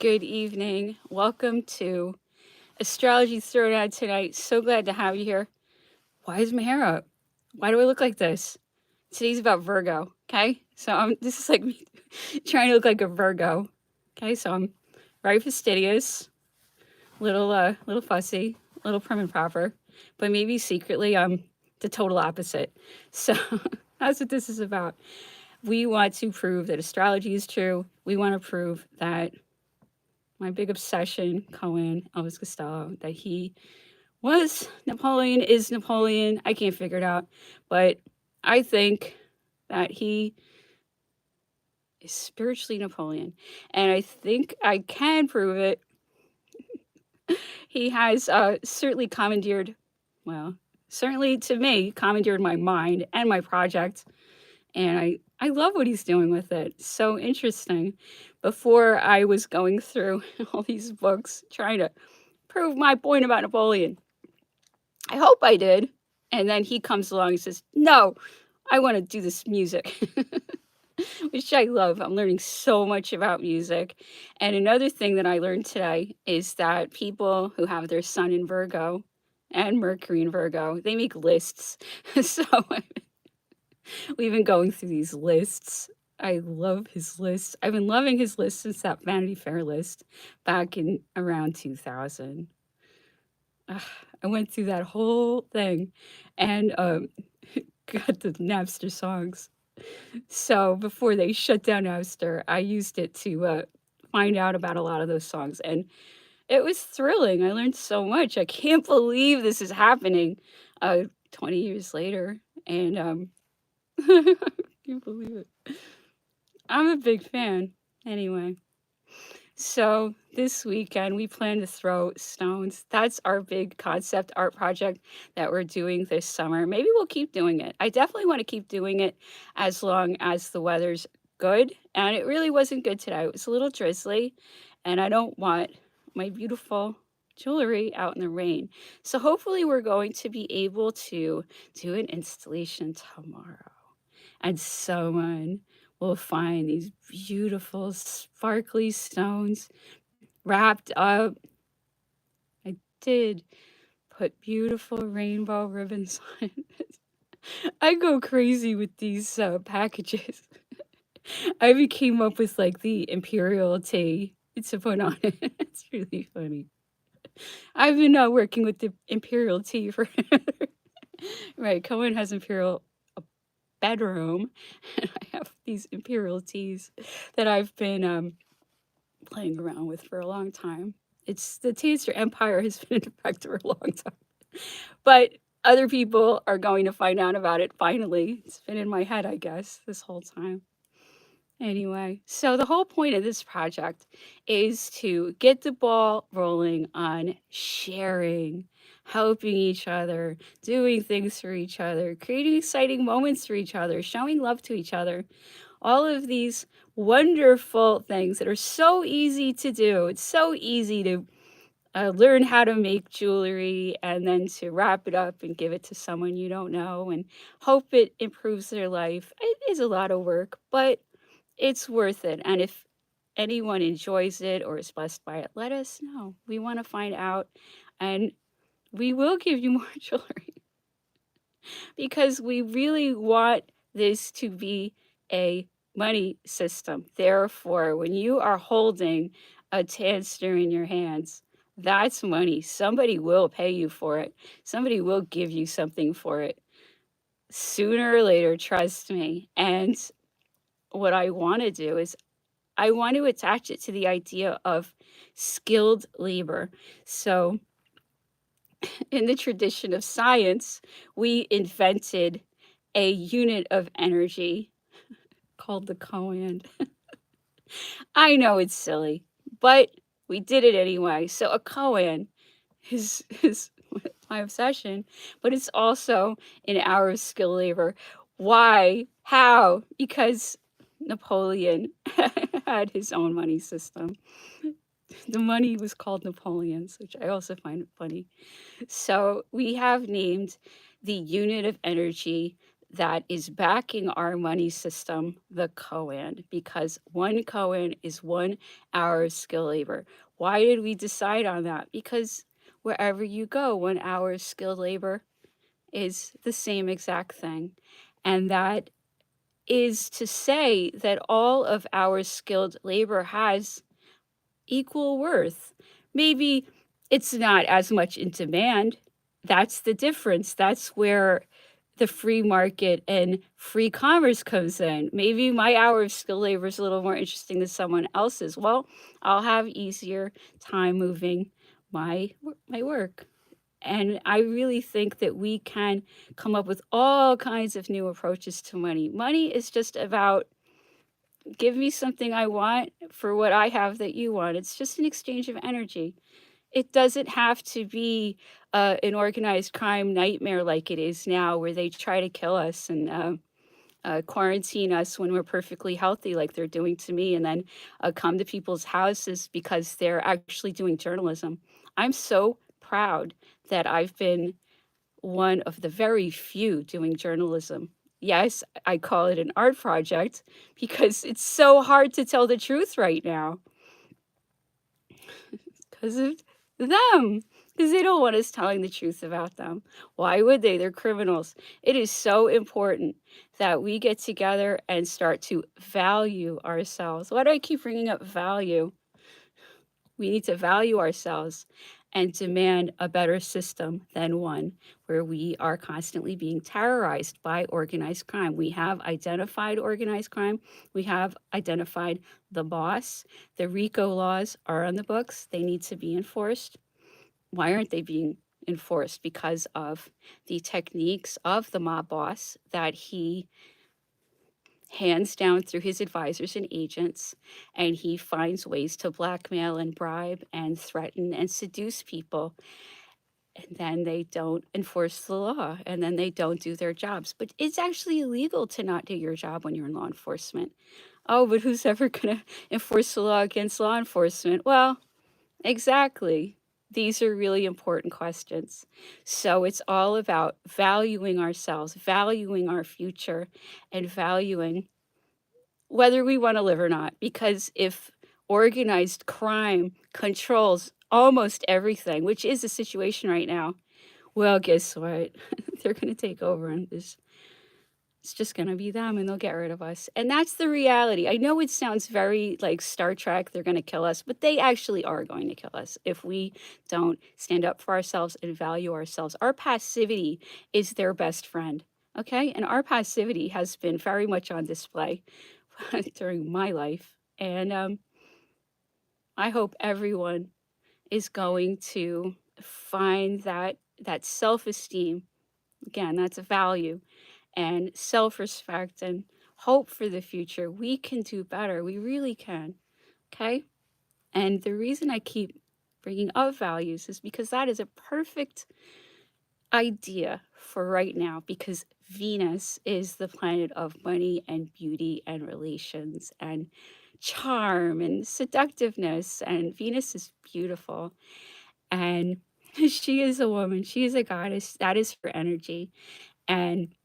Good evening. Welcome to Astrology Throwdown tonight. So glad to have you here. Why is my hair up? Why do I look like this? Today's about Virgo. Okay, so this is like me trying to look like a Virgo. Okay, so I'm very fastidious, little fussy, little prim and proper, but maybe secretly I'm the total opposite. So that's what this is about. We want to prove that astrology is true. We want to prove that my big obsession, Cohen, Elvis Costello, that he was Napoleon, is Napoleon. I can't figure it out, but I think that he is spiritually Napoleon. And I think I can prove it. He has certainly commandeered, well, certainly to me, commandeered my mind and my project. And I love what he's doing with it. So interesting. Before I was going through all these books trying to prove my point about Napoleon, I hope I did. And then he comes along and says, no, I want to do this music, which I love. I'm learning so much about music. And another thing that I learned today is that people who have their sun in Virgo and Mercury in Virgo, they make lists. So we've been going through these lists. I love his list. I've been loving his list since that Vanity Fair list back in around 2000. I went through that whole thing and got the Napster songs. So before they shut down Napster, I used it to find out about a lot of those songs. And it was thrilling. I learned so much. I can't believe this is happening 20 years later. And I can't believe it. I'm a big fan. Anyway. So this weekend we plan to throw stones. That's our big concept art project that we're doing this summer. Maybe we'll keep doing it. I definitely want to keep doing it as long as the weather's good. And it really wasn't good today. It was a little drizzly, and I don't want my beautiful jewelry out in the rain. So hopefully we're going to be able to do an installation tomorrow. And someone will find these beautiful, sparkly stones wrapped up. I did put beautiful rainbow ribbons on it. I go crazy with these packages. I even came up with like the imperial tea to put on it. It's really funny. I've been working with the imperial tea for right. Cohen has imperial bedroom, and I have these imperial teas that I've been playing around with for a long time. It's the Taster Empire has been in effect for a long time, but other people are going to find out about it finally. It's been in my head, I guess, this whole time. Anyway, so the whole point of this project is to get the ball rolling on sharing, helping each other, doing things for each other, creating exciting moments for each other, showing love to each other. All of these wonderful things that are so easy to do. It's so easy to learn how to make jewelry and then to wrap it up and give it to someone you don't know and hope it improves their life. It is a lot of work, but it's worth it. And if anyone enjoys it or is blessed by it, let us know. We want to find out, and we will give you more jewelry because we really want this to be a money system. Therefore, when you are holding a tanster in your hands, that's money. Somebody will pay you for it. Somebody will give you something for it sooner or later, trust me. And what I want to do is I want to attach it to the idea of skilled labor. So, in the tradition of science, we invented a unit of energy called the koan. I know it's silly, but we did it anyway. So, a koan is my obsession, but it's also an hour of skilled labor. Why? How? Because Napoleon had his own money system. The money was called Napoleon's, which I also find funny. So we have named the unit of energy that is backing our money system, the koan, because one koan is 1 hour of skill labor. Why did we decide on that? Because wherever you go, 1 hour of skilled labor is the same exact thing. And that is to say that all of our skilled labor has equal worth. Maybe it's not as much in demand. That's the difference. That's where the free market and free commerce comes in. Maybe my hour of skilled labor is a little more interesting than someone else's. Well, I'll have easier time moving my work. And I really think that we can come up with all kinds of new approaches to money. Money is just about give me something I want for what I have that you want. It's just an exchange of energy. It doesn't have to be an organized crime nightmare like it is now, where they try to kill us and quarantine us when we're perfectly healthy, like they're doing to me, and then come to people's houses because they're actually doing journalism. I'm so proud that I've been one of the very few doing journalism. Yes, I call it an art project because it's so hard to tell the truth right now because of them. Because they don't want us telling the truth about them. Why would they? They're criminals. It is so important that we get together and start to value ourselves. Why do I keep bringing up value? We need to value ourselves and demand a better system than one where we are constantly being terrorized by organized crime. We have identified organized crime. We have identified the boss. The RICO laws are on the books. They need to be enforced. Why aren't they being enforced? Because of the techniques of the mob boss that he hands down through his advisors and agents, and he finds ways to blackmail and bribe and threaten and seduce people. And then they don't enforce the law, and then they don't do their jobs. But it's actually illegal to not do your job when you're in law enforcement. Oh, but who's ever going to enforce the law against law enforcement? Well, exactly. These are really important questions. So it's all about valuing ourselves, valuing our future, and valuing whether we want to live or not. Because if organized crime controls almost everything, which is the situation right now, well, guess what? They're going to take over and it's just going to be them and they'll get rid of us. And that's the reality. I know it sounds very like Star Trek, they're going to kill us, but they actually are going to kill us if we don't stand up for ourselves and value ourselves. Our passivity is their best friend. Okay. And our passivity has been very much on display during my life. And I hope everyone is going to find that self-esteem. Again, that's a value and self-respect and hope for the future. We can do better. We really can. Okay? And the reason I keep bringing up values is because that is a perfect idea for right now, because Venus is the planet of money and beauty and relations and charm and seductiveness. And Venus is beautiful. And she is a woman, she is a goddess. That is her energy. And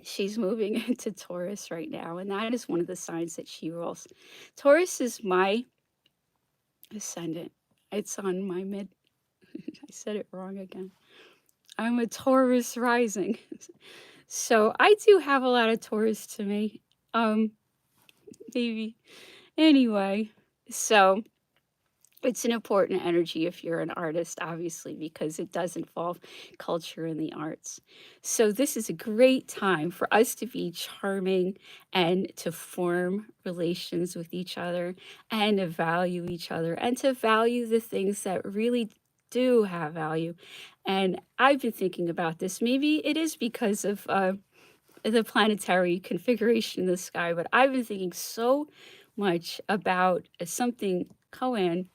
she's moving into Taurus right now. And that is one of the signs that she rules. Taurus is my ascendant. It's on my mid. I said it wrong again. I'm a Taurus rising. So I do have a lot of Taurus to me. Maybe. Anyway, so it's an important energy if you're an artist, obviously, because it does involve culture and the arts. So this is a great time for us to be charming and to form relations with each other and to value each other and to value the things that really do have value. And I've been thinking about this. Maybe it is because of the planetary configuration in the sky, but I've been thinking so much about something Cohen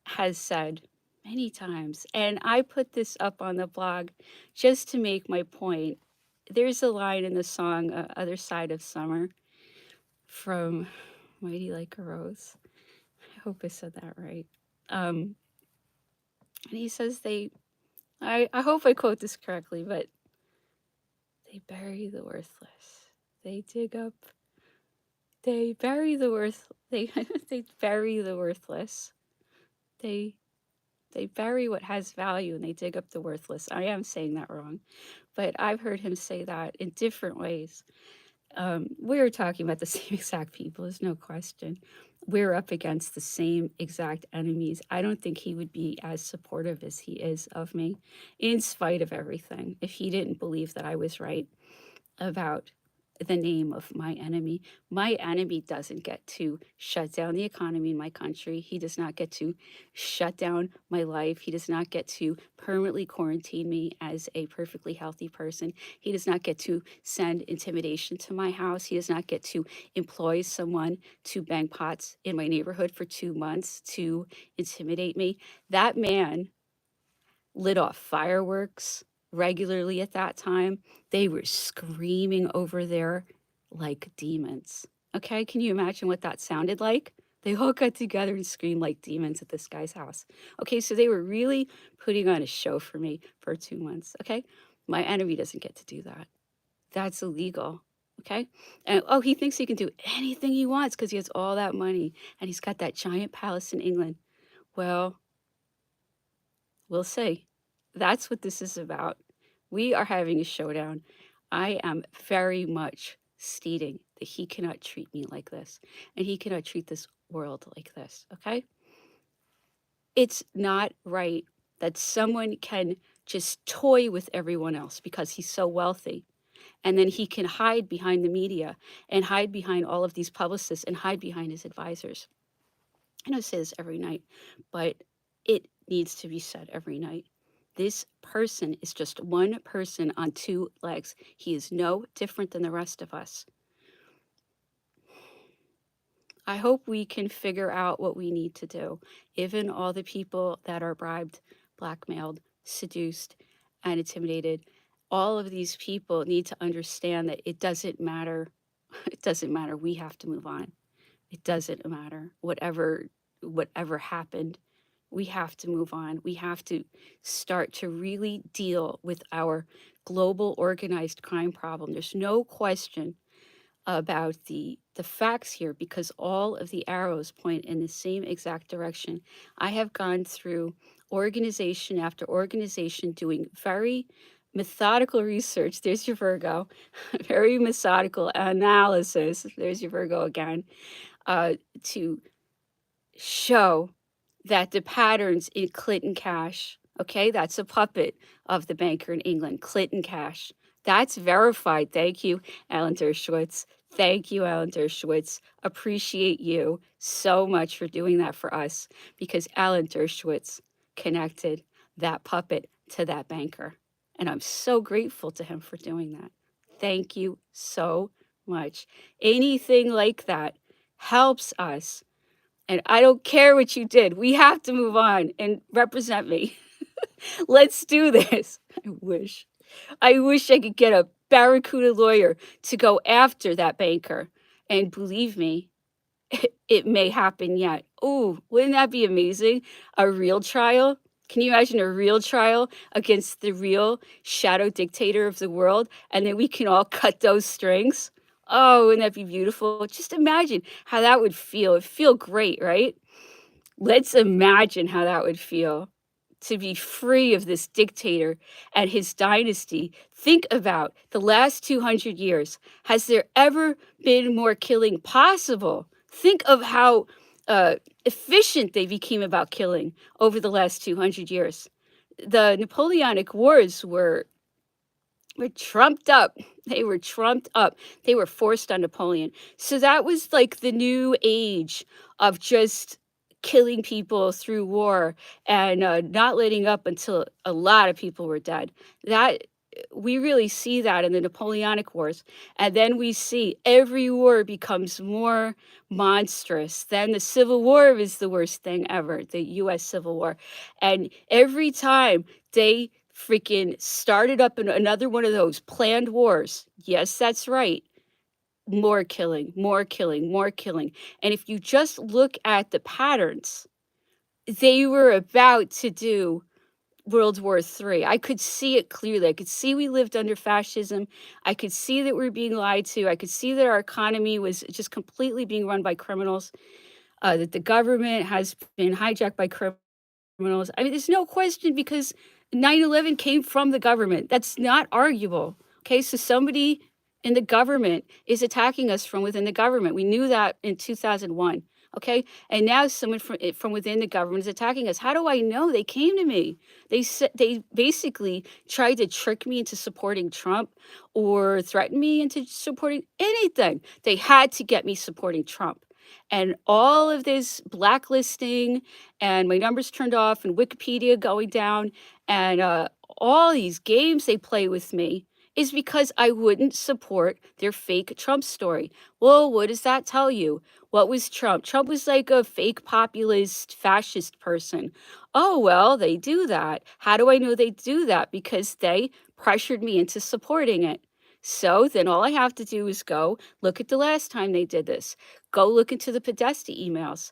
has said many times. And I put this up on the blog just to make my point. There's a line in the song Other Side of Summer from Mighty Like a Rose. I hope I said that right. And he says I hope I quote this correctly, but They bury the worthless. They dig up. They bury the worth. They they bury the worthless. They they bury what has value and they dig up the worthless. I am saying that wrong, but I've heard him say that in different ways. We're talking about the same exact people, there's no question. We're up against the same exact enemies. I don't think he would be as supportive as he is of me, in spite of everything, if he didn't believe that I was right about the name of my enemy. My enemy doesn't get to shut down the economy in my country. He does not get to shut down my life. He does not get to permanently quarantine me as a perfectly healthy person. He does not get to send intimidation to my house. He does not get to employ someone to bang pots in my neighborhood for 2 months to intimidate me. That man lit off fireworks regularly at that time. They were screaming over there like demons. Okay, can you imagine what that sounded like? They all got together and screamed like demons at this guy's house. Okay, so they were really putting on a show for me for 2 months. Okay, my enemy doesn't get to do that. That's illegal. Okay, and oh, he thinks he can do anything he wants because he has all that money and he's got that giant palace in England. Well, we'll see. That's what this is about. We are having a showdown. I am very much stating that he cannot treat me like this, and he cannot treat this world like this, okay? It's not right that someone can just toy with everyone else because he's so wealthy. And then he can hide behind the media and hide behind all of these publicists and hide behind his advisors. I know I say this every night, but it needs to be said every night. This person is just one person on two legs. He is no different than the rest of us. I hope we can figure out what we need to do. Even all the people that are bribed, blackmailed, seduced, and intimidated, all of these people need to understand that it doesn't matter. It doesn't matter. We have to move on. It doesn't matter. Whatever happened, we have to move on. We have to start to really deal with our global organized crime problem. There's no question about the facts here because all of the arrows point in the same exact direction. I have gone through organization after organization doing very methodical research. There's your Virgo. Very methodical analysis. There's your Virgo again. To show that the patterns in Clinton Cash, okay, that's a puppet of the banker in England, Clinton Cash. That's verified. Thank you, Alan Dershowitz. Thank you, Alan Dershowitz. Appreciate you so much for doing that for us because Alan Dershowitz connected that puppet to that banker. And I'm so grateful to him for doing that. Thank you so much. Anything like that helps us. And I don't care what you did. We have to move on and represent me. Let's do this. I wish I could get a Barracuda lawyer to go after that banker. And believe me, it may happen yet. Ooh, wouldn't that be amazing? A real trial? Can you imagine a real trial against the real shadow dictator of the world? And then we can all cut those strings? Oh, wouldn't that be beautiful? Just imagine how that would feel. It'd feel great, right? Let's imagine how that would feel to be free of this dictator and his dynasty. Think about the last 200 years. Has there ever been more killing possible? Think of how efficient they became about killing over the last 200 years. The Napoleonic Wars were trumped up. They were trumped up. They were forced on Napoleon. So that was like the new age of just killing people through war and not letting up until a lot of people were dead. That we really see that in the Napoleonic Wars. And then we see every war becomes more monstrous. Then the Civil War is the worst thing ever, the US Civil War. And every time they freaking started up in another one of those planned wars. Yes, that's right. More killing, more killing, more killing. And if you just look at the patterns, they were about to do World War III. I could see it clearly. I could see we lived under fascism. I could see that we are being lied to. I could see that our economy was just completely being run by criminals, that the government has been hijacked by criminals. I mean, there's no question because 9/11 came from the government. That's not arguable. Okay, so somebody in the government is attacking us from within the government. We knew that in 2001. Okay, and now someone from within the government is attacking us. How do I know? They came to me. They basically tried to trick me into supporting Trump or threaten me into supporting anything. They had to get me supporting Trump. And all of this blacklisting and my numbers turned off and Wikipedia going down and all these games they play with me is because I wouldn't support their fake Trump story. Well, what does that tell you? What was Trump? Trump was like a fake populist fascist person. Oh, well, they do that. How do I know they do that? Because they pressured me into supporting it. So then all I have to do is go look at the last time they did this. Go look into the Podesta emails.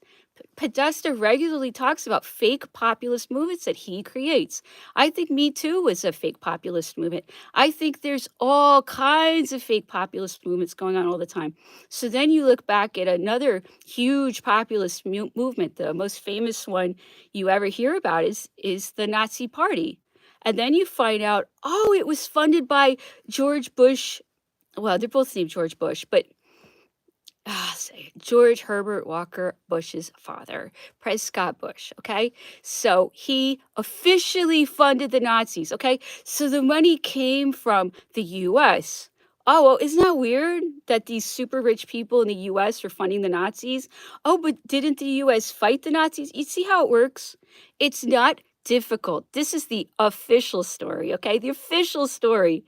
Podesta regularly talks about fake populist movements that he creates. I think Me Too was a fake populist movement. I think there's all kinds of fake populist movements going on all the time. So then you look back at another huge populist movement. The most famous one you ever hear about is the Nazi Party. And then you find out, oh, it was funded by George Bush. Well, they're both named George Bush, but say George Herbert Walker Bush's father, Prescott Bush. Okay. So he officially funded the Nazis. Okay. So the money came from the US. Oh, well, isn't that weird that these super rich people in the US are funding the Nazis? Oh, but didn't the US fight the Nazis? You see how it works? It's not difficult. This is the official story. Okay. The official story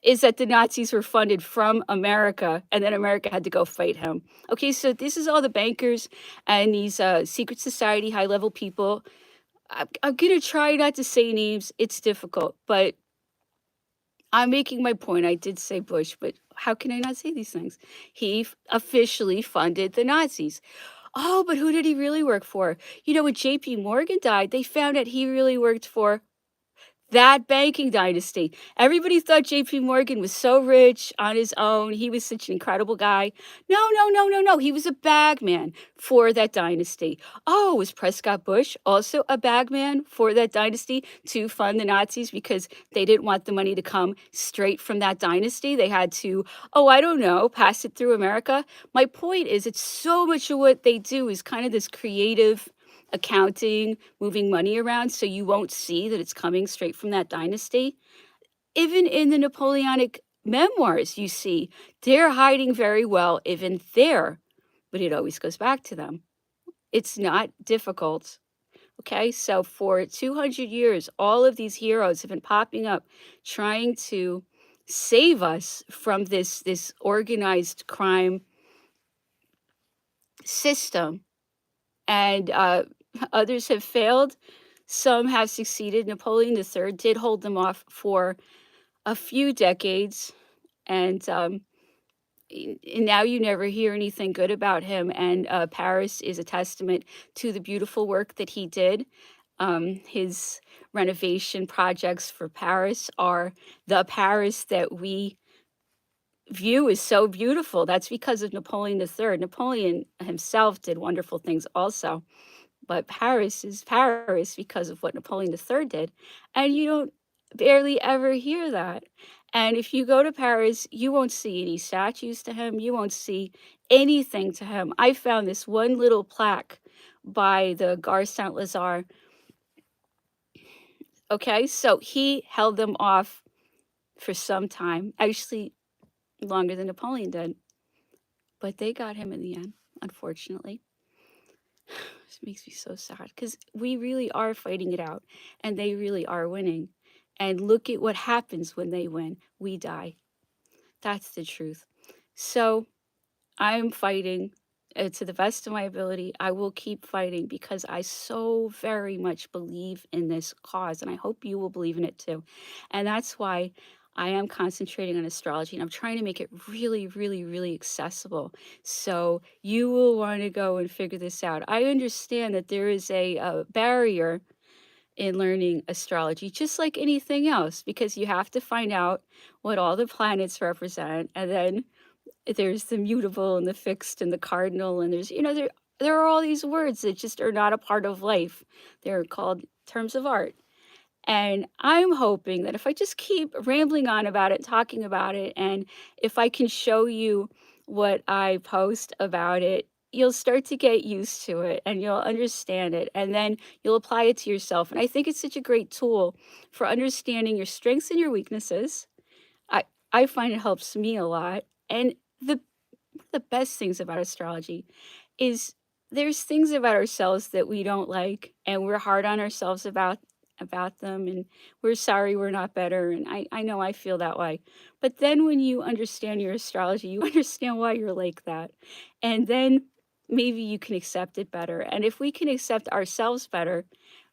is that the Nazis were funded from America, and then America had to go fight him. Okay, so this is all the bankers and these secret society high level people. I'm gonna try not to say names. It's difficult, but I'm making my point. I did say Bush, but how can I not say these things? He officially funded the Nazis. Oh, but who did he really work for? You know, when J.P. Morgan died, they found out he really worked for that banking dynasty. Everybody thought JP Morgan was so rich on his own. He was such an incredible guy. No, no, no, no, no. He was a bagman for that dynasty. Oh, was Prescott Bush also a bagman for that dynasty to fund the Nazis because they didn't want the money to come straight from that dynasty? They had to, oh, I don't know, pass it through America. My point is, it's so much of what they do is kind of this creative accounting, moving money around, so you won't see that it's coming straight from that dynasty. Even in the Napoleonic memoirs, you see they're hiding very well, even there, but it always goes back to them. It's not difficult. Okay, so for 200 years, all of these heroes have been popping up trying to save us from this organized crime system, and others have failed. Some have succeeded. Napoleon III did hold them off for a few decades, and and now you never hear anything good about him. And Paris is a testament to the beautiful work that he did. His renovation projects for Paris are the Paris that we view as so beautiful. That's because of Napoleon III. Napoleon himself did wonderful things also. But Paris is Paris because of what Napoleon III did, and you don't barely ever hear that. And if you go to Paris, you won't see any statues to him, you won't see anything to him. I found this one little plaque by the Gare Saint-Lazare. Okay, so he held them off for some time, actually longer than Napoleon did, but they got him in the end, unfortunately. This makes me so sad because we really are fighting it out and they really are winning. And look at what happens when they win. We die. That's the truth. So I'm fighting to the best of my ability. I will keep fighting because I so very much believe in this cause, and I hope you will believe in it too. And that's why I am concentrating on astrology, and I'm trying to make it really, really, really accessible. So you will want to go and figure this out. I understand that there is a barrier in learning astrology, just like anything else, because you have to find out what all the planets represent, and then there's the mutable and the fixed and the cardinal, and there's, there are all these words that just are not a part of life. They're called terms of art. And I'm hoping that if I just keep rambling on about it, talking about it, and if I can show you what I post about it, you'll start to get used to it and you'll understand it. And then you'll apply it to yourself. And I think it's such a great tool for understanding your strengths and your weaknesses. I, I find it helps me a lot. And the one of the best things about astrology is there's things about ourselves that we don't like and we're hard on ourselves about them, and we're sorry we're not better, and I know I feel that way. But then when you understand your astrology, you understand why you're like that. And then maybe you can accept it better. And if we can accept ourselves better,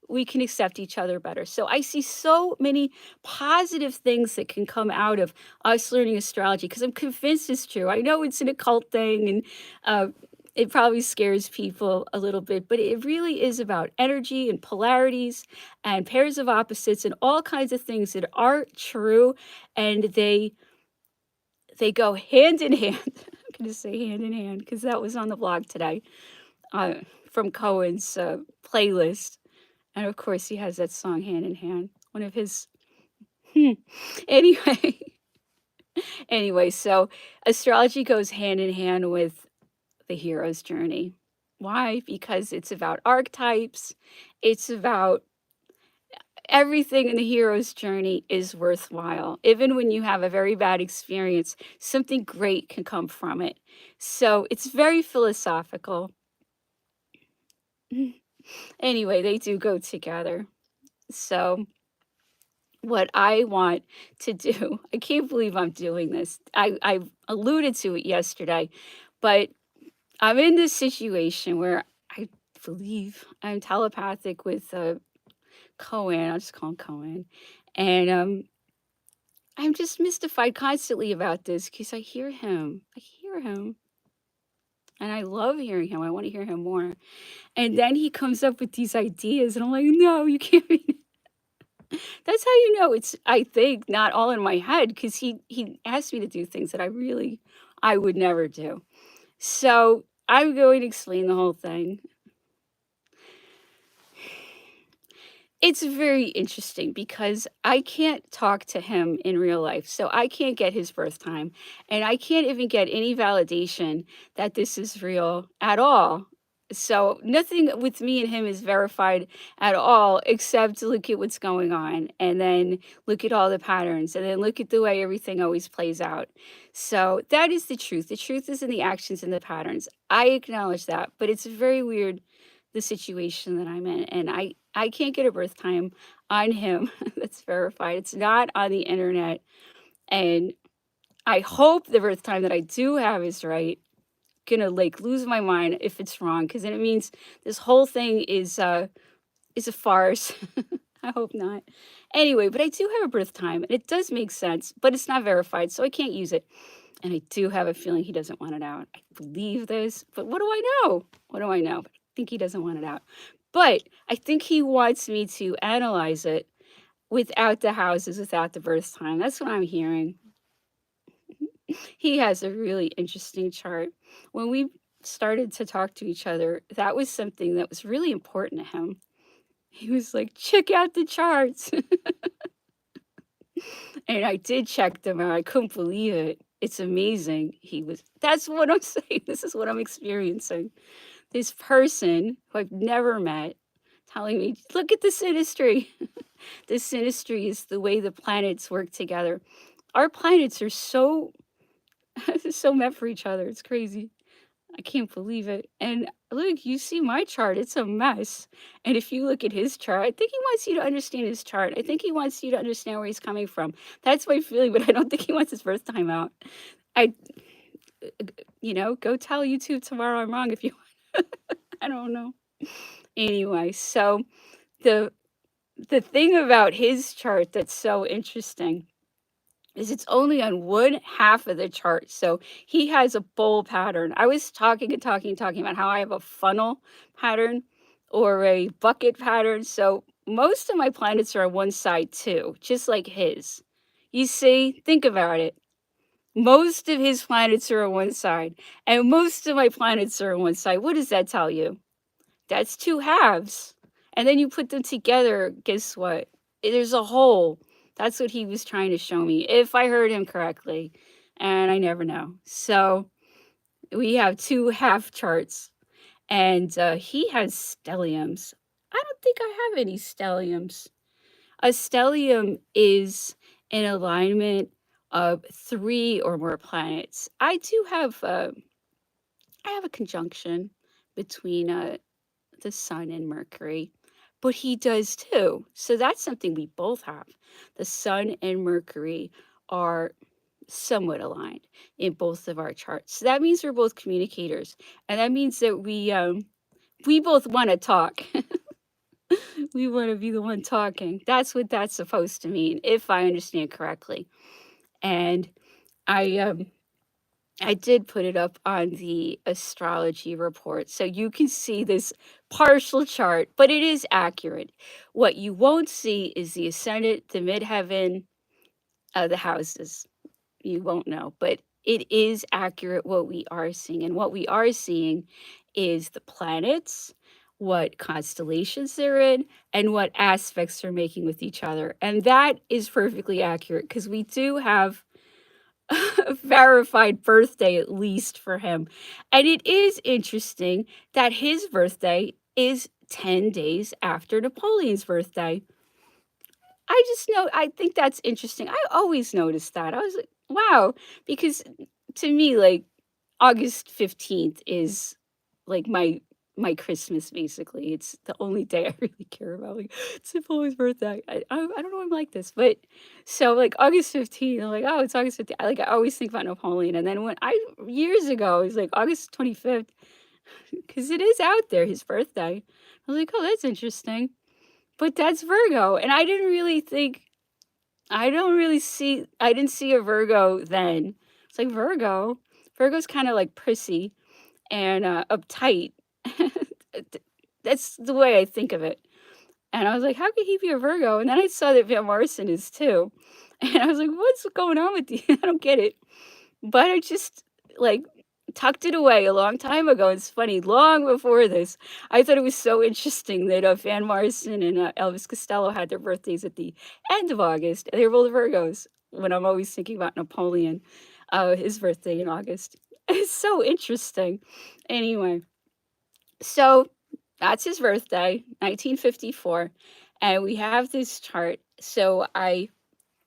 we can accept each other better. So I see so many positive things that can come out of us learning astrology because I'm convinced it's true. I know it's an occult thing and uh, it probably scares people a little bit, but it really is about energy and polarities and pairs of opposites and all kinds of things that are true, and they go hand in hand. I'm going to say hand in hand because that was on the blog today uh, from Cohen's playlist. And of course, he has that song Hand in Hand, one of his. Hmm. Anyway, anyway, so astrology goes hand in hand with the hero's journey. Why? Because it's about archetypes. It's about everything in the hero's journey is worthwhile. Even when you have a very bad experience, something great can come from it. So it's very philosophical. Anyway, they do go together. So what I want to do, I can't believe I'm doing this. I alluded to it yesterday, but I'm in this situation where I believe I'm telepathic with Cohen. I'll just call him Cohen. And I'm just mystified constantly about this because I hear him. I hear him. And I love hearing him. I want to hear him more. And then he comes up with these ideas, and I'm like, no, you can't be. That's how you know it's, I think, not all in my head because he asked me to do things that I would never do. So I'm going to explain the whole thing. It's very interesting because I can't talk to him in real life, so I can't get his birth time, and I can't even get any validation that this is real at all. So nothing with me and him is verified at all, except look at what's going on, and then look at all the patterns, and then look at the way everything always plays out. So that is the truth. The truth is in the actions and the patterns. I acknowledge that, but it's very weird the situation that I'm in, and I can't get a birth time on him that's verified. It's not on the internet, and I hope the birth time that I do have is right. Gonna like lose my mind if it's wrong, because then it means this whole thing is a farce. I hope not. Anyway, but I do have a birth time, and it does make sense, but it's not verified, so I can't use it. And I do have a feeling he doesn't want it out. I believe this, but what do I know? What do I know? I think he doesn't want it out. But I think he wants me to analyze it without the houses, without the birth time. That's what I'm hearing. He has a really interesting chart. When we started to talk to each other, that was something that was really important to him. He was like, check out the charts. And I did check them out. I couldn't believe it. It's amazing. That's what I'm saying. This is what I'm experiencing. This person who I've never met telling me, look at the synastry. The synastry is the way the planets work together. Our planets are so so meant for each other. It's crazy. I can't believe it. And look, you see my chart, it's a mess. And if you look at his chart, I think he wants you to understand his chart. I think he wants you to understand where he's coming from. That's my feeling, but I don't think he wants his birth time out. I, go tell YouTube tomorrow I'm wrong if you want. I don't know. Anyway, so the the thing about his chart that's so interesting is it's only on one half of the chart. So he has a bowl pattern. I was talking about how I have a funnel pattern or a bucket pattern. So most of my planets are on one side too, just like his. You see, think about it. Most of his planets are on one side, and most of my planets are on one side. What does that tell you? That's two halves. And then you put them together, guess what? There's a whole. That's what he was trying to show me, if I heard him correctly. And I never know. So we have two half charts, and he has stelliums. I don't think I have any stelliums. A stellium is an alignment of 3 or more planets. I do have I have a conjunction between the sun and Mercury, but he does too. So that's something we both have. The sun and Mercury are somewhat aligned in both of our charts. So that means we're both communicators, and that means that we both want to talk. We want to be the one talking. That's what that's supposed to mean, if I understand correctly. And I I did put it up on the astrology report, so you can see this partial chart, but it is accurate. What you won't see is the ascendant, the midheaven, the houses. You won't know, but it is accurate what we are seeing. And what we are seeing is the planets, what constellations they're in, and what aspects they're making with each other. And that is perfectly accurate because we do have a verified birthday, at least for him. And it is interesting that his birthday is 10 days after Napoleon's birthday. I just know, I think that's interesting. I always noticed that. I was like, wow, because to me, like August 15th is like my Christmas basically. It's the only day I really care about. Like it's Napoleon's birthday. I don't know why I'm like this, but so like August 15th, I'm like, oh, it's August 15th. Like I always think about Napoleon. And then when I years ago, it was like August 25th, because it is out there, his birthday. I was like, oh, that's interesting. But that's Virgo. And I didn't really think I didn't see a Virgo then. It's like Virgo's kind of like prissy and uptight. That's the way I think of it. And I was like, how could he be a Virgo? And then I saw that Van Morrison is too. And I was like, what's going on with you? I don't get it. But I just like tucked it away a long time ago. It's funny, long before this. I thought it was so interesting that Van Morrison and Elvis Costello had their birthdays at the end of August. They were both Virgos when I'm always thinking about Napoleon, his birthday in August. It's so interesting. Anyway, so that's his birthday, 1954. And we have this chart. So I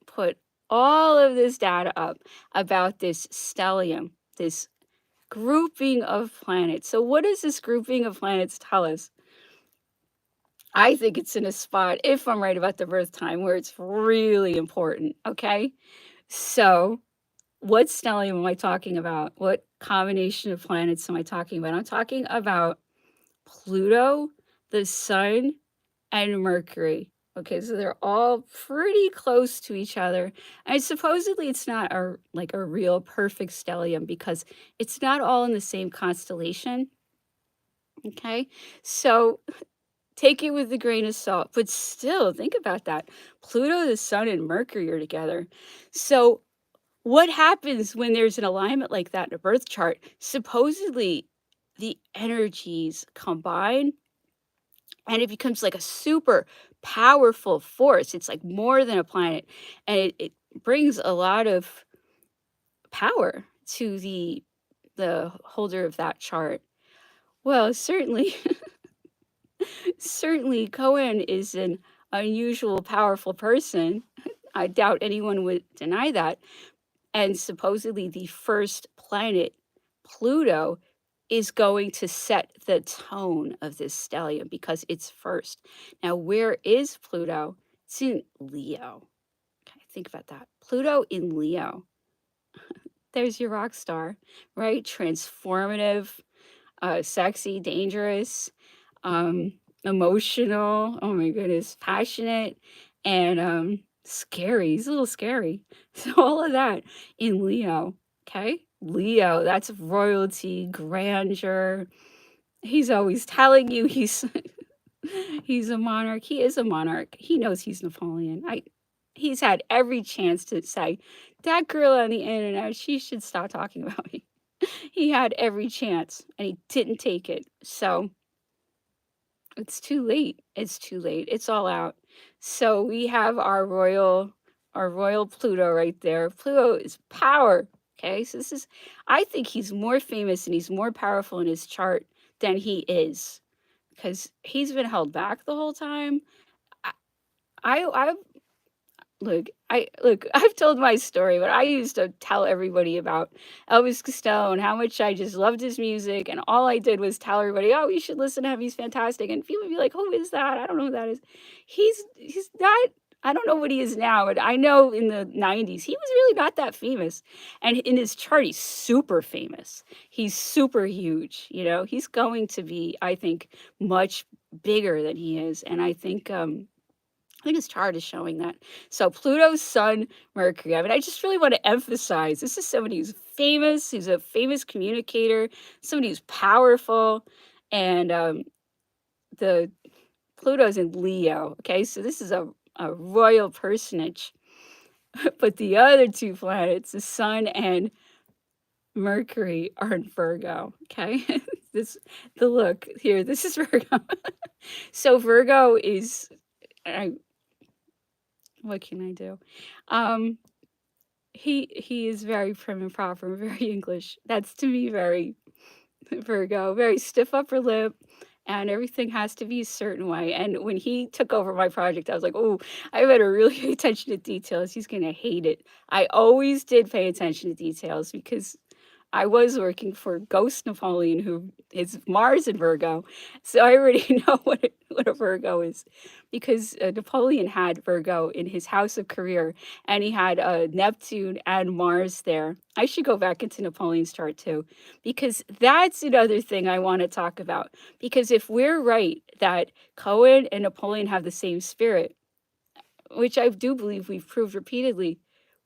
put all of this data up about this stellium, this grouping of planets. So what does this grouping of planets tell us? I think it's in a spot, if I'm right about the birth time, where it's really important, okay? So what stellium am I talking about? What combination of planets am I talking about? I'm talking about Pluto, the Sun, and Mercury. Okay, so they're all pretty close to each other. And supposedly it's not like a real perfect stellium because it's not all in the same constellation. Okay, so take it with a grain of salt, but still think about that. Pluto, the Sun, and Mercury are together. So what happens when there's an alignment like that in a birth chart? Supposedly the energies combine and it becomes like a super powerful force. It's like more than a planet, and it brings a lot of power to the holder of that chart. Well, certainly, certainly Cohen is an unusual, powerful person. I doubt anyone would deny that. And supposedly, the first planet, Pluto, is going to set the tone of this stellium because it's first. Now, where is Pluto? It's in Leo. Okay, think about that. Pluto in Leo. There's your rock star, right? Transformative, sexy, dangerous, emotional. Oh my goodness, passionate, and scary. He's a little scary. So all of that in Leo. Okay, Leo. That's royalty, grandeur. He's always telling you he's He's a monarch. He is a monarch. He knows he's Napoleon. He's had every chance to say, that girl on the internet, she should stop talking about me. He had every chance and he didn't take it. So it's too late. It's too late. It's all out. So we have our royal Pluto right there. Pluto is power. Okay. So I think he's more famous and he's more powerful in his chart than he is because he's been held back the whole time. I, I I've told my story, but I used to tell everybody about Elvis Costello and how much I just loved his music, and all I did was tell everybody, "Oh, you should listen to him. He's fantastic." And people would be like, "Who is that? I don't know who that is." He's not. I don't know what he is now, but I know in the 90s he was really not that famous. And in his chart, he's super famous. He's super huge. He's going to be, I think, much bigger than he is. And I think his chart is showing that. So Pluto's Sun, Mercury. I mean, I just really want to emphasize this is somebody who's famous, who's a famous communicator, somebody who's powerful, and the Pluto's in Leo. Okay, so this is a royal personage. But the other two planets, the Sun and Mercury, are in Virgo. Okay, the look here. This is Virgo. So Virgo is. What can I do? He is very prim and proper, very English. That's to me very Virgo, very stiff upper lip, and everything has to be a certain way. And when he took over my project, I was like, oh, I better really pay attention to details. He's gonna hate it. I always did pay attention to details because I was working for Ghost Napoleon, who is Mars in Virgo. So I already know what a Virgo is because Napoleon had Virgo in his house of career and he had Neptune and Mars there. I should go back into Napoleon's chart too because that's another thing I want to talk about. Because if we're right that Cohen and Napoleon have the same spirit, which I do believe we've proved repeatedly,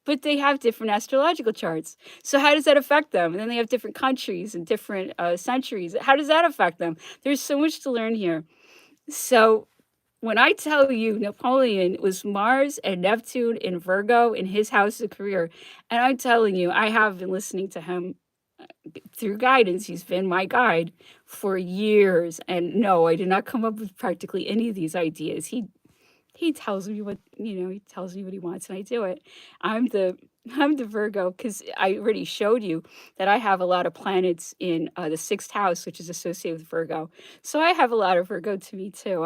but they have different astrological charts. So how does that affect them? And then they have different countries and different centuries. How does that affect them? There's so much to learn here. So when I tell you Napoleon was Mars and Neptune in Virgo in his house of career, and I'm telling you, I have been listening to him through guidance. He's been my guide for years. And no, I did not come up with practically any of these ideas. He tells me he tells me what he wants and I do it. I'm the Virgo because I already showed you that I have a lot of planets in the sixth house, which is associated with Virgo. So I have a lot of Virgo to me too.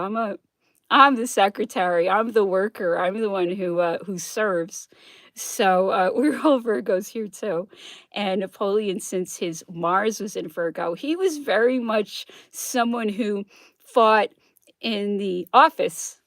I'm the secretary. I'm the worker. I'm the one who serves. So we're all Virgos here too. And Napoleon, since his Mars was in Virgo, he was very much someone who fought in the office.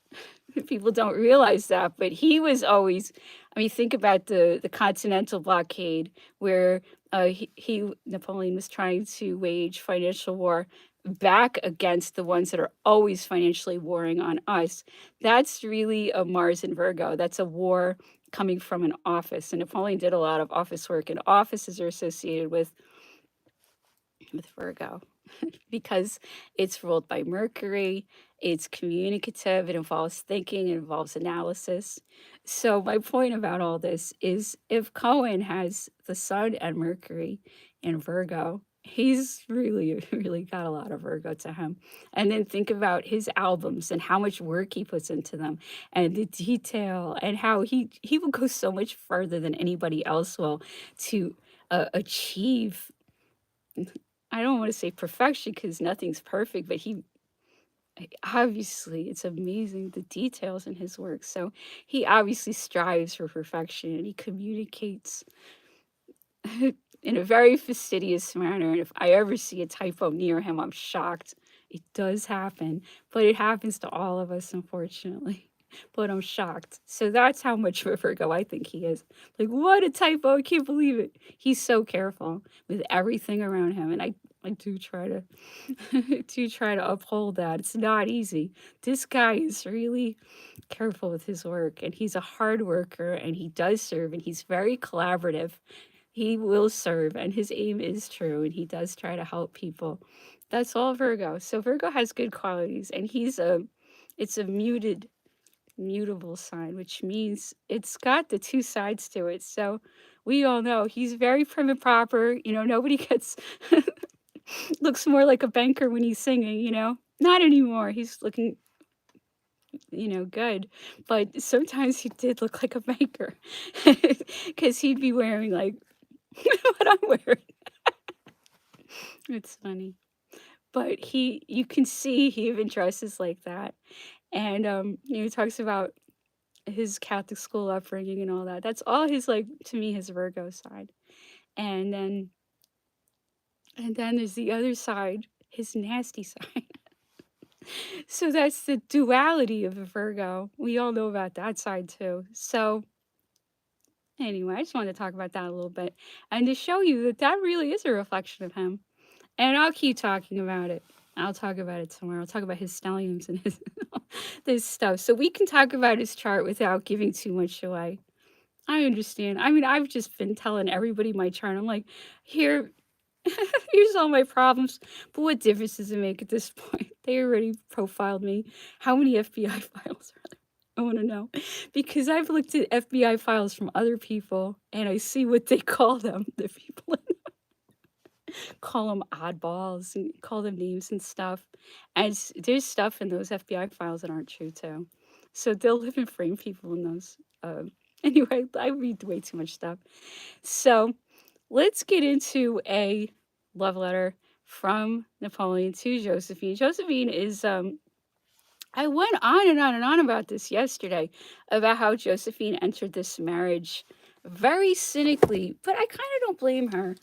People don't realize that, but he was always. I mean, think about the Continental blockade, where Napoleon was trying to wage financial war back against the ones that are always financially warring on us. That's really a Mars in Virgo. That's a war coming from an office, and Napoleon did a lot of office work, and offices are associated with Virgo because it's ruled by Mercury. It's communicative. It involves thinking. It involves analysis. So my point about all this is if Cohen has the Sun and Mercury in Virgo, he's really, really got a lot of Virgo to him. And then think about his albums and how much work he puts into them and the detail and how he will go so much further than anybody else will to achieve. I don't want to say perfection because nothing's perfect, but obviously it's amazing the details in his work. So he obviously strives for perfection and he communicates in a very fastidious manner. And if I ever see a typo near him, I'm shocked. It does happen, but it happens to all of us, unfortunately. But I'm shocked. So that's how much of a Virgo I think he is. Like, what a typo. I can't believe it. He's so careful with everything around him. And I do try to uphold that. It's not easy. This guy is really careful with his work and he's a hard worker and he does serve and he's very collaborative. He will serve and his aim is true and he does try to help people. That's all Virgo. So Virgo has good qualities and he's a It's a mutable sign, which means it's got the two sides to it. So we all know he's very prim and proper. Nobody gets looks more like a banker when he's singing. Not anymore. He's looking, good. But sometimes he did look like a banker because he'd be wearing like what I'm wearing. It's funny. But you can see he even dresses like that. And, he talks about his Catholic school upbringing and all that. That's all his, like, to me, his Virgo side. And then there's the other side, his nasty side. So that's the duality of a Virgo. We all know about that side too. So anyway, I just wanted to talk about that a little bit and to show you that that really is a reflection of him. And I'll keep talking about it. I'll talk about it tomorrow. I'll talk about his stelliums and his this stuff. So we can talk about his chart without giving too much away. I understand. I mean, I've just been telling everybody my chart. I'm like, here, here's all my problems. But what difference does it make at this point? They already profiled me. How many FBI files are there? I want to know. Because I've looked at FBI files from other people and I see what they call them, the people call them oddballs and call them names and stuff. And there's stuff in those FBI files that aren't true too. So they'll live and frame people in those. Anyway, I read way too much stuff. So let's get into a love letter from Napoleon to Josephine. Josephine is I went on and on and on about this yesterday, about how Josephine entered this marriage very cynically, but I kind of don't blame her.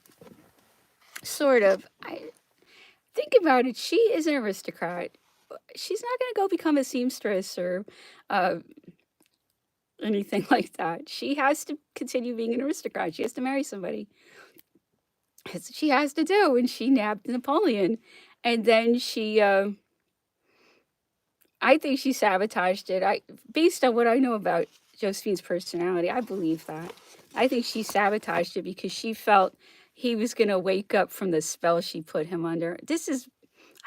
Sort of. I think about it, she is an aristocrat. She's not going to go become a seamstress or anything like that. She has to continue being an aristocrat. She has to marry somebody. That's what she has to do. And she nabbed Napoleon. And then I think she sabotaged it. Based on what I know about Josephine's personality, I believe that. I think she sabotaged it because she felt he was going to wake up from the spell she put him under.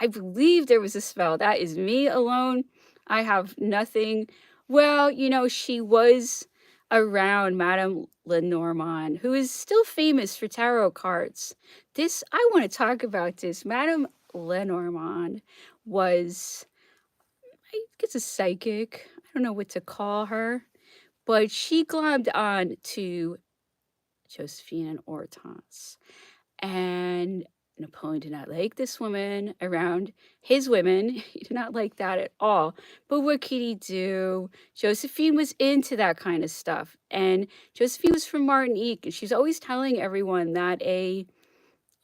I believe there was a spell. That is me alone. I have nothing. Well, she was around Madame Lenormand, who is still famous for tarot cards. I want to talk about this. Madame Lenormand was, I guess, a psychic. I don't know what to call her, but she glommed on to Josephine and Hortense. And Napoleon did not like this woman around his women. He did not like that at all. But what could he do? Josephine was into that kind of stuff. And Josephine was from Martinique. And she's always telling everyone that I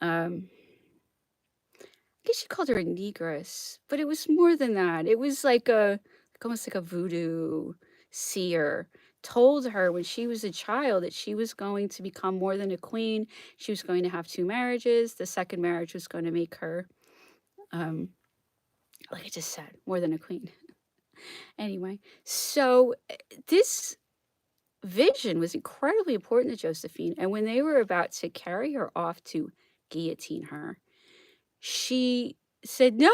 guess she called her a negress. But it was more than that. It was like almost like a voodoo seer. Told her when she was a child that she was going to become more than a queen. She was going to have 2 marriages. The second marriage was going to make her, like I just said, more than a queen. Anyway, so this vision was incredibly important to Josephine. And when they were about to carry her off to guillotine her, she said, no,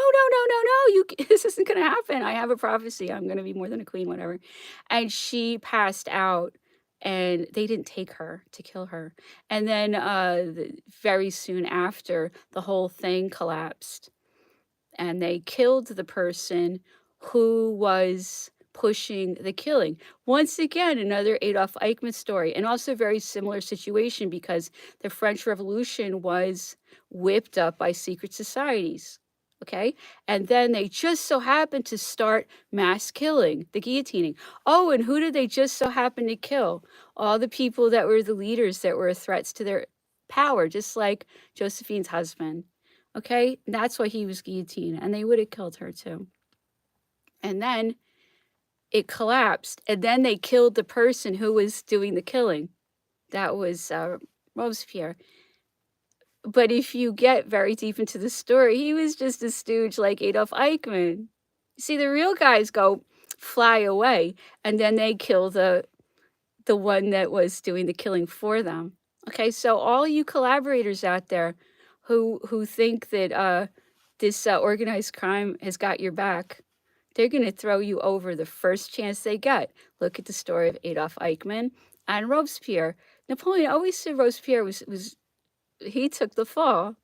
this isn't going to happen. I have a prophecy. I'm going to be more than a queen, whatever. And she passed out and they didn't take her to kill her. And then very soon after, the whole thing collapsed and they killed the person who was pushing the killing. Once again, another Adolf Eichmann story, and also a very similar situation because the French Revolution was whipped up by secret societies. Okay. And then they just so happened to start mass killing, the guillotining. Oh, and who did they just so happen to kill? All the people that were the leaders that were threats to their power, just like Josephine's husband. Okay. And that's why he was guillotined, and they would have killed her too. And then it collapsed, and then they killed the person who was doing the killing. That was Robespierre. But if you get very deep into the story, he was just a stooge like Adolf Eichmann. See, the real guys go fly away, and then they kill the one that was doing the killing for them. Okay, so all you collaborators out there who think that this organized crime has got your back, They're going to throw you over the first chance they get. Look at the story of Adolf Eichmann and Robespierre. Napoleon always said Robespierre was he took the fall.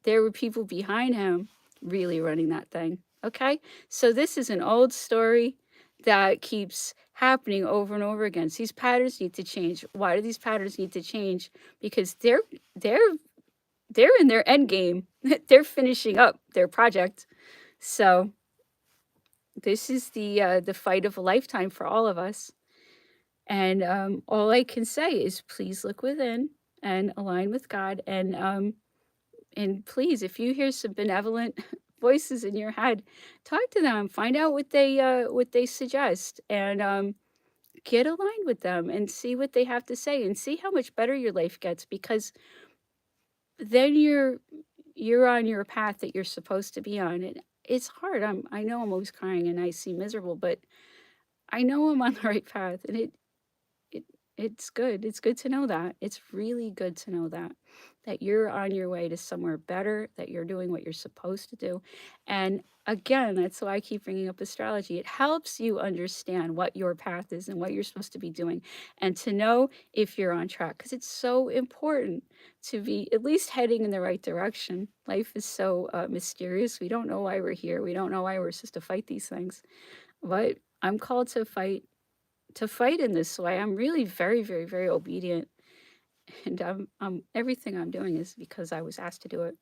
There were people behind him really running that thing. Okay? So this is an old story that keeps happening over and over again. So these patterns need to change. Why do these patterns need to change? Because they're in their end game. They're finishing up their project. So this is the fight of a lifetime for all of us. And all I can say is please look within and align with God. And please, if you hear some benevolent voices in your head, talk to them. Find out what they suggest, and get aligned with them and see what they have to say, and see how much better your life gets. Because then you're on your path that you're supposed to be on. And it's hard. I know I'm always crying and I seem miserable, but I know I'm on the right path, and it's good. It's good to know that. It's really good to know that you're on your way to somewhere better, that you're doing what you're supposed to do. And again, that's why I keep bringing up astrology. It helps you understand what your path is and what you're supposed to be doing, and to know if you're on track, because it's so important to be at least heading in the right direction. Life is so mysterious. We don't know why we're here. We don't know why we're supposed to fight these things. But I'm called to fight in this way. I'm really very, very, very obedient, and everything I'm doing is because I was asked to do it.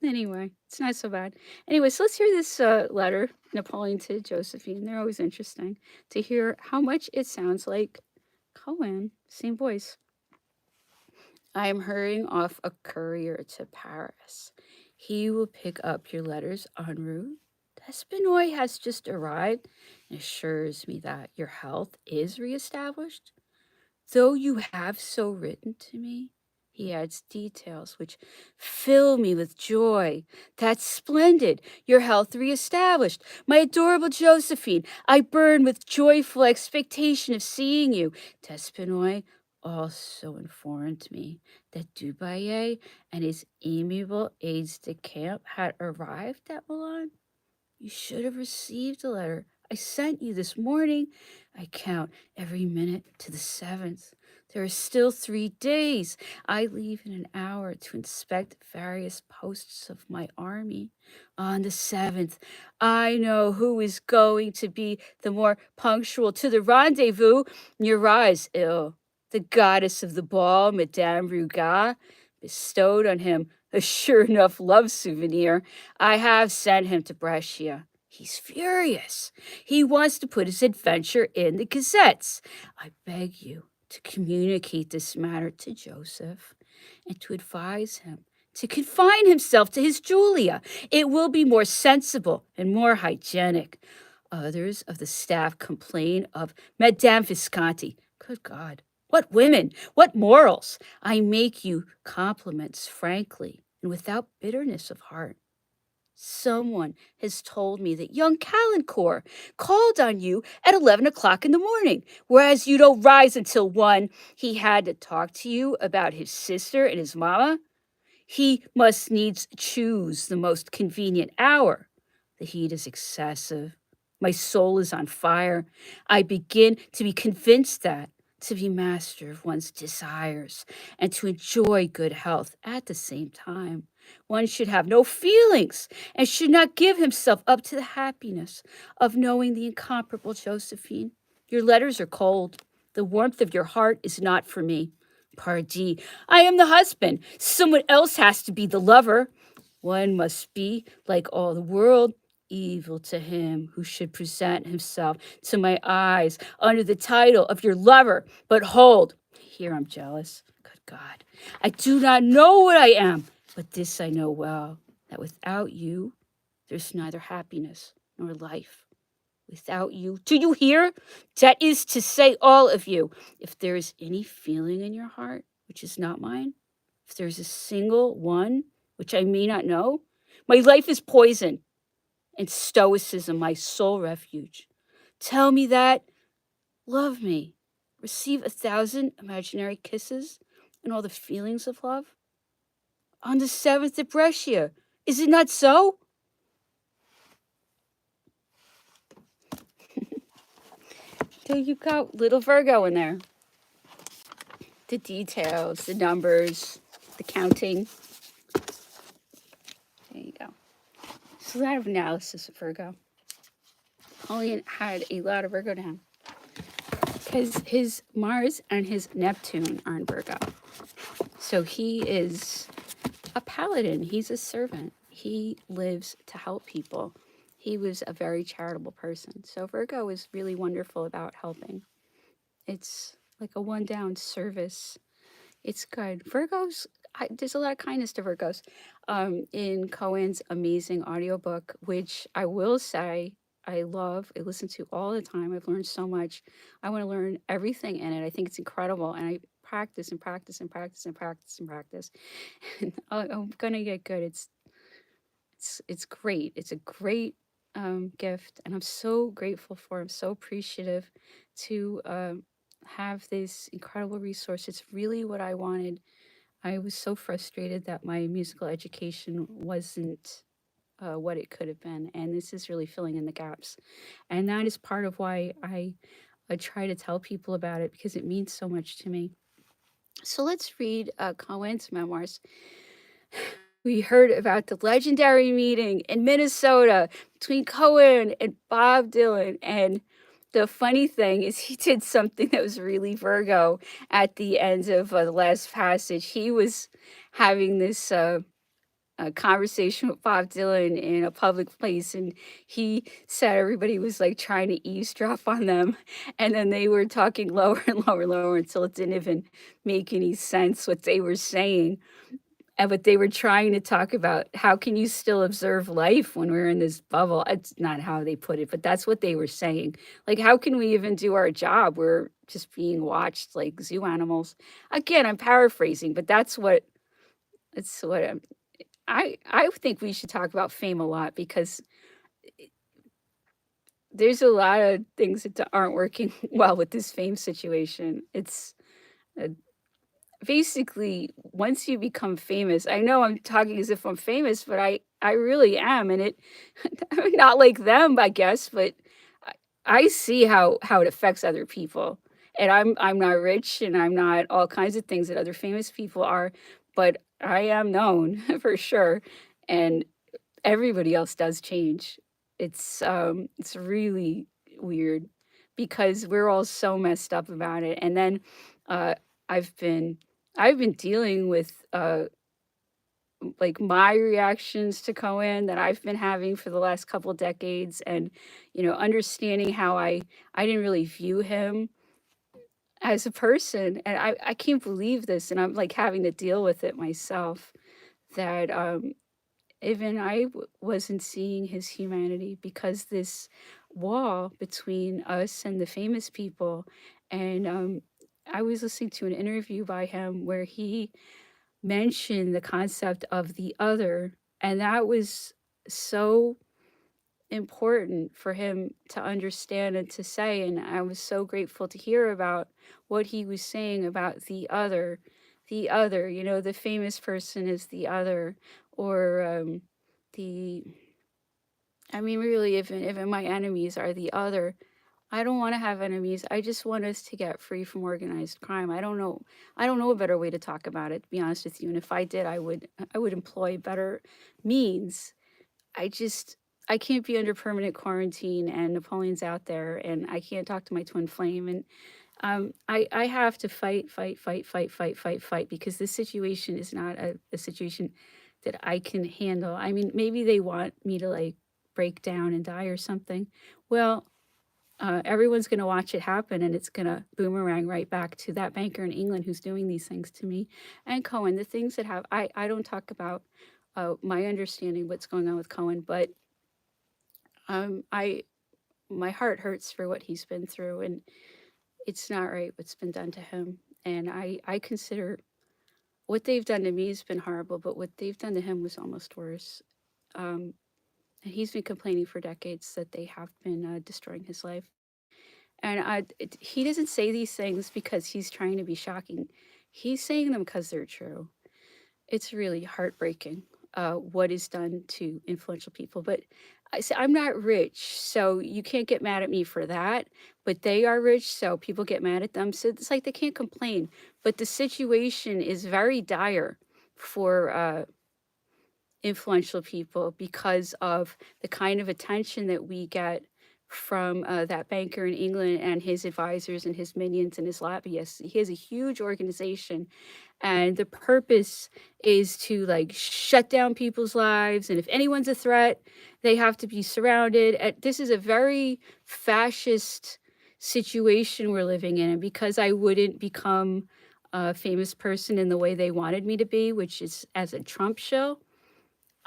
Anyway, it's not so bad. Anyway, so let's hear this letter, Napoleon to Josephine. They're always interesting to hear how much it sounds like Cohen, same voice. I am hurrying off a courier to Paris. He will pick up your letters en route. Despinoy has just arrived and assures me that your health is reestablished. Though you have so written to me, he adds details which fill me with joy. That's splendid. Your health reestablished. My adorable Josephine, I burn with joyful expectation of seeing you. Despinoy also informed me that Dubaye and his amiable aides de camp had arrived at Milan. You should have received a letter I sent you this morning. I count every minute to the 7th. There are still 3 days. I leave in an hour to inspect various posts of my army. On the 7th, I know who is going to be the more punctual to the rendezvous. Murat is ill. The goddess of the ball, Madame Rugat, bestowed on him a sure enough love souvenir. I have sent him to Brescia. He's furious. He wants to put his adventure in the gazettes. I beg you to communicate this matter to Joseph and to advise him to confine himself to his Julia. It will be more sensible and more hygienic. Others of the staff complain of Madame Visconti. Good God, what women, what morals! I make you compliments frankly and without bitterness of heart. Someone has told me that young Calencore called on you at 11 o'clock in the morning, whereas you don't rise until 1. He had to talk to you about his sister and his mamma. He must needs choose the most convenient hour. The heat is excessive. My soul is on fire. I begin to be convinced that to be master of one's desires and to enjoy good health at the same time, one should have no feelings and should not give himself up to the happiness of knowing the incomparable Josephine. Your letters are cold. The warmth of your heart is not for me. Pardie, I am the husband. Someone else has to be the lover. One must be, like all the world, evil to him who should present himself to my eyes under the title of your lover. But hold, here I'm jealous. Good God, I do not know what I am, but this I know well, that without you, there's neither happiness nor life. Without you, do you hear? That is to say, all of you. If there is any feeling in your heart which is not mine, if there's a single one which I may not know, my life is poison, and stoicism my sole refuge. Tell me that, love me, receive 1,000 imaginary kisses and all the feelings of love. On the 7th at Brescia, is it not so? There you go. Little Virgo in there. The details, the numbers, the counting. There you go. So a lot of analysis of Virgo. Napoleon had a lot of Virgo to him because his Mars and his Neptune are in Virgo. So he is a paladin. He's a servant. He lives to help people. He was a very charitable person. So Virgo is really wonderful about helping. It's like a one down service. It's good. There's a lot of kindness to Virgos. In Cohen's amazing audiobook, which I will say I love, I listen to all the time. I've learned so much. I want to learn everything in it. I think it's incredible. And I practice and practice and practice and practice and practice. And I'm gonna get good. It's great. It's a great gift, and I'm so grateful for. I'm so appreciative to have this incredible resource. It's really what I wanted. I was so frustrated that my musical education wasn't what it could have been, and this is really filling in the gaps. And that is part of why I try to tell people about it because it means so much to me. So let's read Cohen's memoirs. We heard about the legendary meeting in Minnesota between Cohen and Bob Dylan. And the funny thing is, he did something that was really Virgo at the end of the last passage. He was having this conversation with Bob Dylan in a public place, and he said everybody was like trying to eavesdrop on them. And then they were talking lower and lower and lower until it didn't even make any sense what they were saying. But they were trying to talk about how can you still observe life when we're in this bubble? It's not how they put it, but that's what they were saying. Like, how can we even do our job? We're just being watched like zoo animals. Again, I'm paraphrasing, but it's what I think we should talk about fame a lot because there's a lot of things that aren't working well with this fame situation. It's uh, basically once you become famous, I know I'm talking as if I'm famous, but I really am, and it I'm not like them, I guess, but I, I see how it affects other people. And I'm not rich and I'm not all kinds of things that other famous people are, but I am known for sure. And everybody else does change. It's really weird because we're all so messed up about it. And then uh I've been I've been dealing with like my reactions to Cohen that I've been having for the last couple decades, and understanding how I didn't really view him as a person. And I can't believe this, and I'm like having to deal with it myself, that even wasn't seeing his humanity because this wall between us and the famous people. And I was listening to an interview by him where he mentioned the concept of the other, and that was so important for him to understand and to say. And I was so grateful to hear about what he was saying about the other, the famous person is the other, or the, I mean, really, even my enemies are the other. I don't want to have enemies. I just want us to get free from organized crime. I don't know a better way to talk about it, to be honest with you. And if I did, I would employ better means. I just I can't be under permanent quarantine and Napoleon's out there and I can't talk to my twin flame. And I have to fight, fight, fight, fight, fight, fight, fight, because this situation is not a situation that I can handle. I mean, maybe they want me to like break down and die or something. Well, everyone's going to watch it happen, and it's going to boomerang right back to that banker in England who's doing these things to me. And Cohen, the things that have, I don't talk about my understanding what's going on with Cohen, but I my heart hurts for what he's been through, and it's not right what's been done to him. And I consider what they've done to me has been horrible, but what they've done to him was almost worse. Um, and he's been complaining for decades that they have been destroying his life. And he doesn't say these things because he's trying to be shocking. He's saying them because they're true. It's really heartbreaking what is done to influential people. But I say I'm not rich, so you can't get mad at me for that. But they are rich, so people get mad at them. So it's like they can't complain. But the situation is very dire for influential people because of the kind of attention that we get from that banker in England and his advisors and his minions and his lobbyists. He has a huge organization, and the purpose is to like shut down people's lives. And if anyone's a threat, they have to be surrounded. This is a very fascist situation we're living in. And because I wouldn't become a famous person in the way they wanted me to be, which is as a Trump show,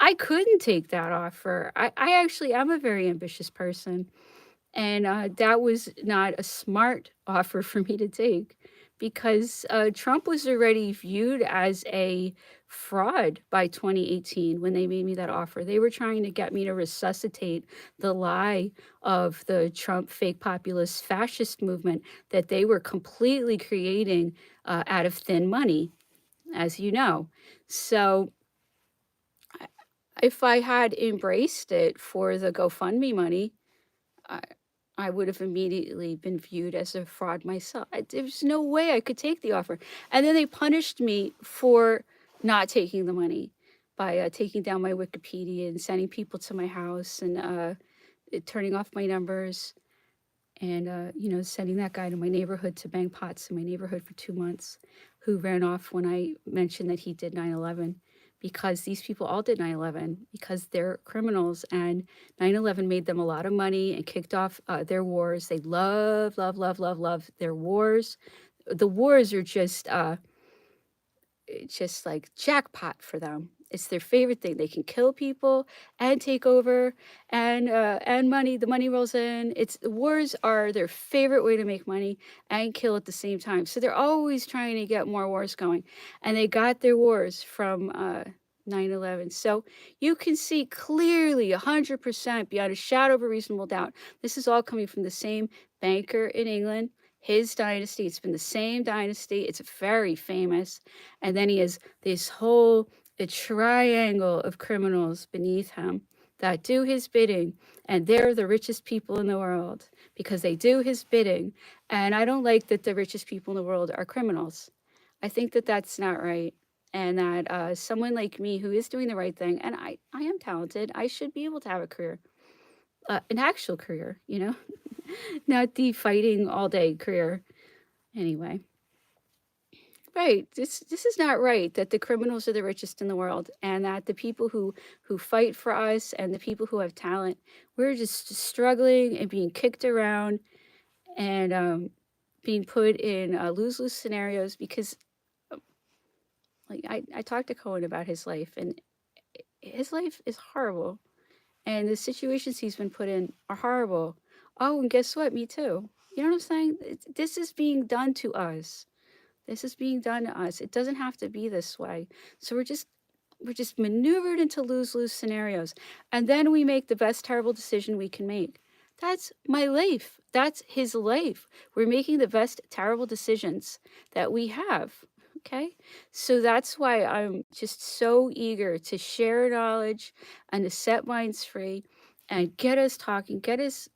I couldn't take that offer. I actually am a very ambitious person, and that was not a smart offer for me to take because Trump was already viewed as a fraud by 2018 when they made me that offer. They were trying to get me to resuscitate the lie of the Trump fake populist fascist movement that they were completely creating out of thin money, as you know. So if I had embraced it for the GoFundMe money, I I would have immediately been viewed as a fraud myself. There's no way I could take the offer. And then they punished me for not taking the money by taking down my Wikipedia and sending people to my house and turning off my numbers and sending that guy to my neighborhood to bang pots in my neighborhood for 2 months, who ran off when I mentioned that he did 9/11, because these people all did 9/11 because they're criminals, and 9/11 made them a lot of money and kicked off their wars. They love, love, love, love, love their wars. The wars are just like jackpot for them. It's their favorite thing. They can kill people and take over, and money. The money rolls in. Wars are their favorite way to make money and kill at the same time. So they're always trying to get more wars going, and they got their wars from 9/11. So you can see clearly, 100%, beyond a shadow of a reasonable doubt, this is all coming from the same banker in England. His dynasty. It's been the same dynasty. It's very famous. And then he has this whole a triangle of criminals beneath him that do his bidding. And they're the richest people in the world because they do his bidding. And I don't like that the richest people in the world are criminals. I think that that's not right. And that someone like me who is doing the right thing, and I am talented, I should be able to have a career, an actual career, not the fighting all day career. Anyway. Right. This is not right that the criminals are the richest in the world, and that the people who fight for us and the people who have talent, we're just struggling and being kicked around and being put in lose-lose scenarios because like I talked to Cohen about his life, and his life is horrible, and the situations he's been put in are horrible. Oh, and guess what? Me too. You know what I'm saying? This is being done to us. This is being done to us. It doesn't have to be this way. So we're just maneuvered into lose-lose scenarios. And then we make the best terrible decision we can make. That's my life. That's his life. We're making the best terrible decisions that we have. Okay? So that's why I'm just so eager to share knowledge and to set minds free and get us talking, get us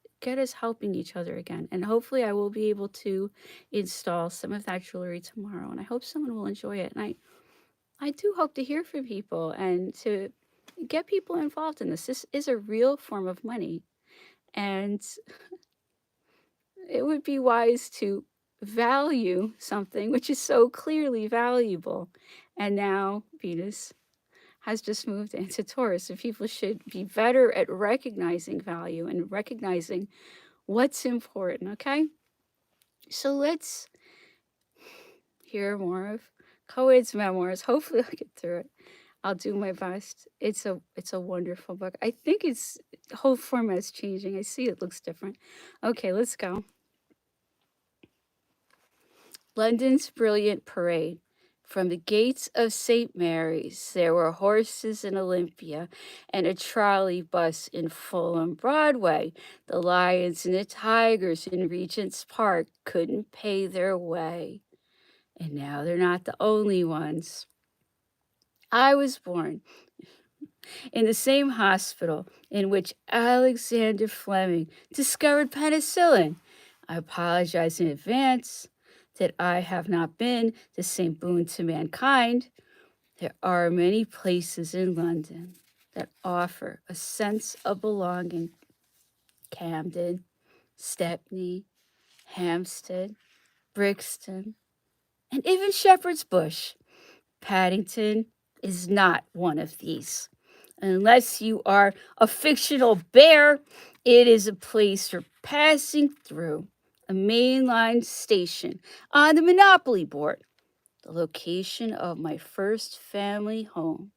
helping each other again. And hopefully I will be able to install some of that jewelry tomorrow, and I hope someone will enjoy it. And I do hope to hear from people and to get people involved in this. This is a real form of money, and it would be wise to value something which is so clearly valuable. And now Venus has just moved into Taurus, and people should be better at recognizing value and recognizing what's important, okay? So let's hear more of Coed's memoirs. Hopefully I'll get through it. I'll do my best. It's a wonderful book. I think the whole format is changing. I see it looks different. Okay, let's go. London's brilliant parade. From the gates of St. Mary's, there were horses in Olympia and a trolley bus in Fulham Broadway. The lions and the tigers in Regent's Park couldn't pay their way. And now they're not the only ones. I was born in the same hospital in which Alexander Fleming discovered penicillin. I apologize in advance that I have not been the same boon to mankind. There are many places in London that offer a sense of belonging. Camden, Stepney, Hampstead, Brixton, and even Shepherd's Bush. Paddington is not one of these. Unless you are a fictional bear, it is a place for passing through a mainline station on the Monopoly board, the location of my first family home,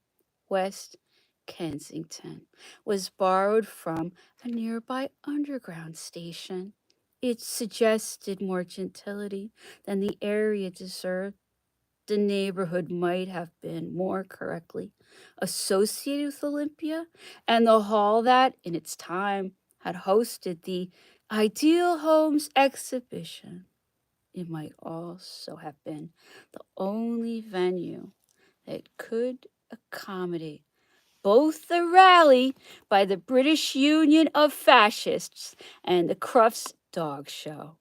West Kensington, was borrowed from a nearby underground station. It suggested more gentility than the area deserved. The neighborhood might have been more correctly associated with Olympia and the hall that, in its time, had hosted the Ideal Homes exhibition. It might also have been the only venue that could accommodate both the rally by the British Union of Fascists and the Crufts Dog Show,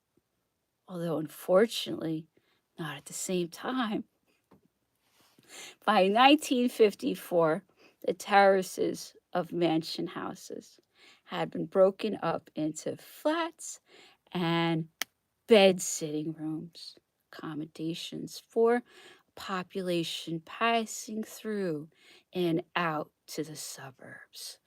although unfortunately not at the same time. By 1954, the terraces of mansion houses had been broken up into flats and bed sitting rooms, accommodations for population passing through and out to the suburbs.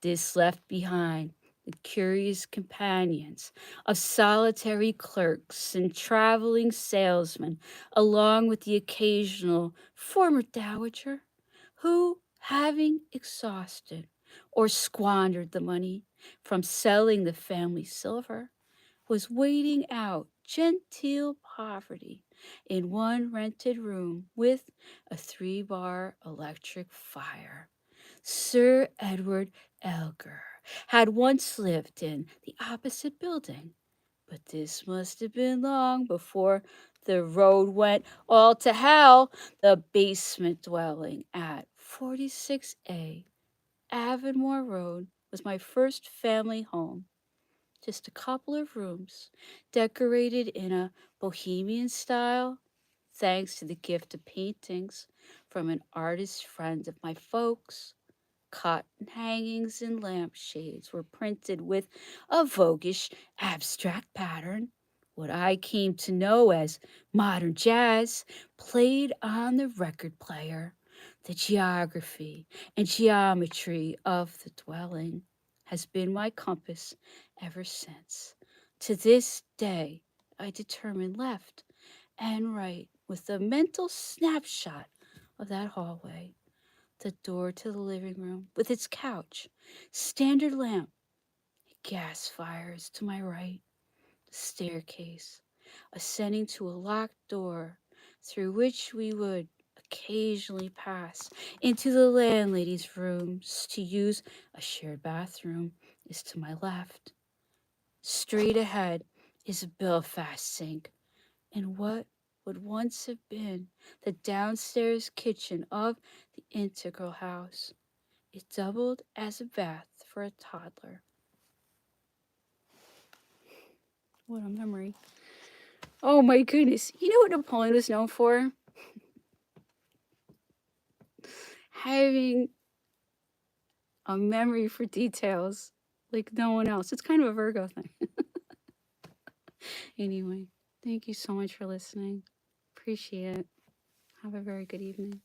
This left behind the curious companions of solitary clerks and traveling salesmen, along with the occasional former dowager who, having exhausted or squandered the money from selling the family silver, was waiting out genteel poverty in one rented room with a 3-bar electric fire. Sir Edward Elgar had once lived in the opposite building, but this must have been long before the road went all to hell. The basement dwelling at 46A Avonmore Road was my first family home. Just a couple of rooms decorated in a bohemian style, thanks to the gift of paintings from an artist friend of my folks. Cotton hangings and lampshades were printed with a voguish abstract pattern. What I came to know as modern jazz played on the record player. The geography and geometry of the dwelling has been my compass ever since. To this day, I determine left and right with a mental snapshot of that hallway. The door to the living room with its couch, standard lamp, gas fires to my right, the staircase, ascending to a locked door through which we would occasionally pass into the landlady's rooms to use a shared bathroom, is to my left. Straight ahead is a Belfast sink in what would once have been the downstairs kitchen of the Integral House. It doubled as a bath for a toddler. What a memory. Oh my goodness. You know what Napoleon was known for? Having a memory for details like no one else. It's kind of a Virgo thing. Anyway, thank you so much for listening. Appreciate it. Have a very good evening.